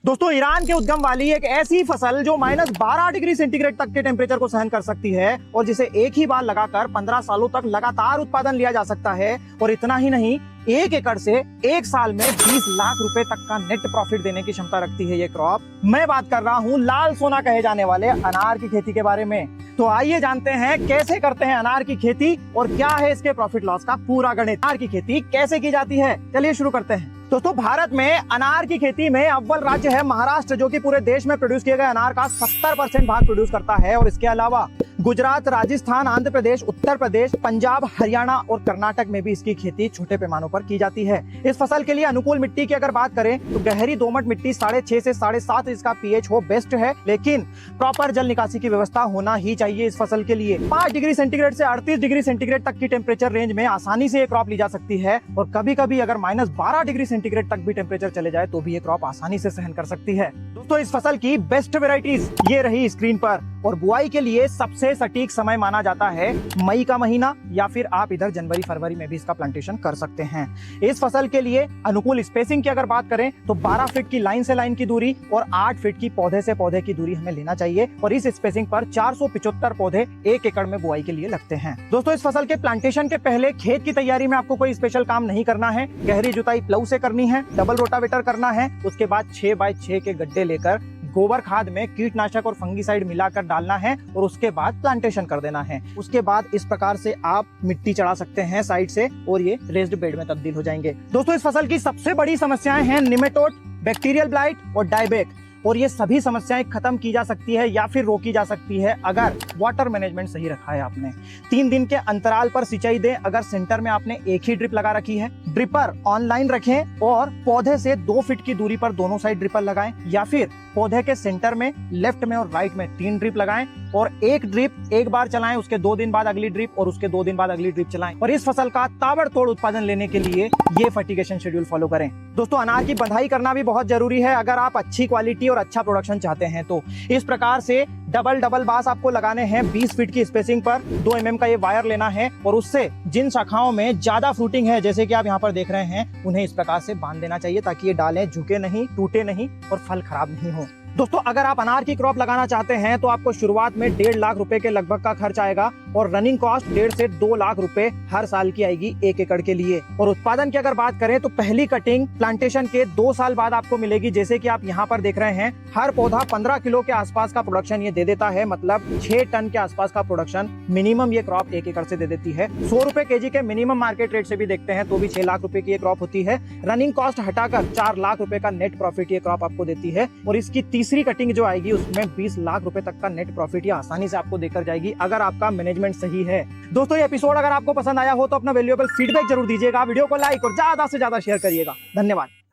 दोस्तों, ईरान के उद्गम वाली एक ऐसी फसल जो -12 डिग्री सेंटीग्रेड तक के टेम्परेचर को सहन कर सकती है और जिसे एक ही बार लगाकर 15 सालों तक लगातार उत्पादन लिया जा सकता है। और इतना ही नहीं, 1 एकड़ से 1 साल में 20 लाख रुपए तक का नेट प्रॉफिट देने की क्षमता रखती है ये क्रॉप। मैं बात कर रहा हूँ लाल सोना कहे जाने वाले अनार की खेती के बारे में। तो आइए जानते हैं कैसे करते हैं अनार की खेती और क्या है इसके प्रॉफिट लॉस का पूरा गणित। अनार की खेती कैसे की जाती है, चलिए शुरू करते हैं। दोस्तों, भारत में अनार की खेती में अव्वल राज्य है महाराष्ट्र, जो कि पूरे देश में प्रोड्यूस किए गए अनार का 70% भाग प्रोड्यूस करता है। और इसके अलावा गुजरात, राजस्थान, आंध्र प्रदेश, उत्तर प्रदेश, पंजाब, हरियाणा और कर्नाटक में भी इसकी खेती छोटे पैमानों पर की जाती है। इस फसल के लिए अनुकूल मिट्टी की अगर बात करें तो गहरी दोमट मिट्टी 6.5 से 7.5 इसका पीएच हो बेस्ट है, लेकिन प्रॉपर जल निकासी की व्यवस्था होना ही चाहिए इस फसल के लिए। 5 डिग्री सेंटीग्रेड से 38 डिग्री सेंटीग्रेड तक की टेम्परेचर रेंज में आसानी से ये क्रॉप ली जा सकती है। और कभी कभी अगर -12 डिग्री सेंटीग्रेड तक भी टेम्परेचर चले जाए तो भी ये क्रॉप आसानी से सहन कर सकती है। दोस्तों, इस फसल की बेस्ट वेराइटीज ये रही स्क्रीन पर। और बुआई के लिए सबसे सटीक समय माना जाता है मई का महीना, या फिर आप इधर जनवरी फरवरी में भी इसका प्लांटेशन कर सकते हैं। इस फसल के लिए अनुकूल स्पेसिंग की अगर बात करें तो 12 फीट की लाइन से लाइन की दूरी और 8 फीट की पौधे से पौधे की दूरी हमें लेना चाहिए। और इस स्पेसिंग पर 475 पौधे 1 एकड़ में बुआई के लिए लगते हैं। दोस्तों, इस फसल के प्लांटेशन के पहले खेत की तैयारी में आपको कोई स्पेशल काम नहीं करना है। गहरी जुताई प्लाऊ से करनी है, डबल रोटावेटर करना है। उसके बाद 6 बाय 6 के गड्ढे लेकर गोबर खाद में कीटनाशक और फंगीसाइड मिलाकर डालना है और उसके बाद प्लांटेशन कर देना है। उसके बाद इस प्रकार से आप मिट्टी चढ़ा सकते हैं साइड से और ये रेस्ड बेड में तब्दील हो जाएंगे। दोस्तों, इस फसल की सबसे बड़ी समस्याएं हैं निमेटोड, बैक्टीरियल ब्लाइट और डायबैक। और ये सभी समस्याएं खत्म की जा सकती है या फिर रोकी जा सकती है अगर वाटर मैनेजमेंट सही रखा है आपने। 3 दिन के अंतराल पर सिंचाई दें। अगर सेंटर में आपने एक ही ड्रिप लगा रखी है, ड्रिपर ऑनलाइन रखें और पौधे से 2 फीट की दूरी पर दोनों साइड ड्रिपर लगाएं, या फिर पौधे के सेंटर में, लेफ्ट में और राइट में 3 ड्रिप लगाएं और एक ड्रिप एक बार चलाएं, उसके 2 दिन बाद अगली ड्रिप और उसके 2 दिन बाद अगली ड्रिप चलाएं। और इस फसल का ताबड़तोड़ उत्पादन लेने के लिए ये फर्टिगेशन शेड्यूल फॉलो करें। दोस्तों, अनार की बंधाई करना भी बहुत जरूरी है अगर आप अच्छी क्वालिटी और अच्छा प्रोडक्शन चाहते हैं तो। इस प्रकार से डबल बांस आपको लगाने हैं 20 फीट की स्पेसिंग पर। 2 mm का ये वायर लेना है और उससे जिन शाखाओं में ज्यादा फ्रूटिंग है, जैसे कि आप यहाँ पर देख रहे हैं, उन्हें इस प्रकार से बांध देना चाहिए ताकि ये डालें झुके नहीं, टूटे नहीं और फल खराब नहीं हो। दोस्तों, अगर आप अनार की क्रॉप लगाना चाहते हैं तो आपको शुरुआत में 1.5 लाख रुपए के लगभग का खर्च आएगा और रनिंग कॉस्ट 1.5 से 2 लाख रुपए हर साल की आएगी 1 एकड़ के लिए। और उत्पादन की अगर बात करें तो पहली कटिंग प्लांटेशन के 2 साल बाद आपको मिलेगी। जैसे कि आप यहाँ पर देख रहे हैं, हर पौधा 15 किलो के आसपास का प्रोडक्शन ये दे देता है, मतलब 6 टन के आसपास का प्रोडक्शन मिनिमम ये क्रॉप 1 एकड़ से दे देती है। 100 रुपए केजी के मिनिमम मार्केट रेट से भी देखते हैं तो भी 6 लाख रुपए की ये क्रॉप होती है। रनिंग कॉस्ट हटाकर 4 लाख रुपए का नेट प्रॉफिट ये क्रॉप आपको देती है। और इसकी तीसरी कटिंग जो आएगी उसमें 20 लाख रुपए तक का नेट प्रॉफिट ये आसानी से आपको देकर जाएगी अगर आपका मैनेजमेंट सही है। दोस्तों, ये एपिसोड अगर आपको पसंद आया हो तो अपना वैल्यूएबल फीडबैक जरूर दीजिएगा, वीडियो को लाइक और ज्यादा से ज्यादा शेयर करिएगा। धन्यवाद।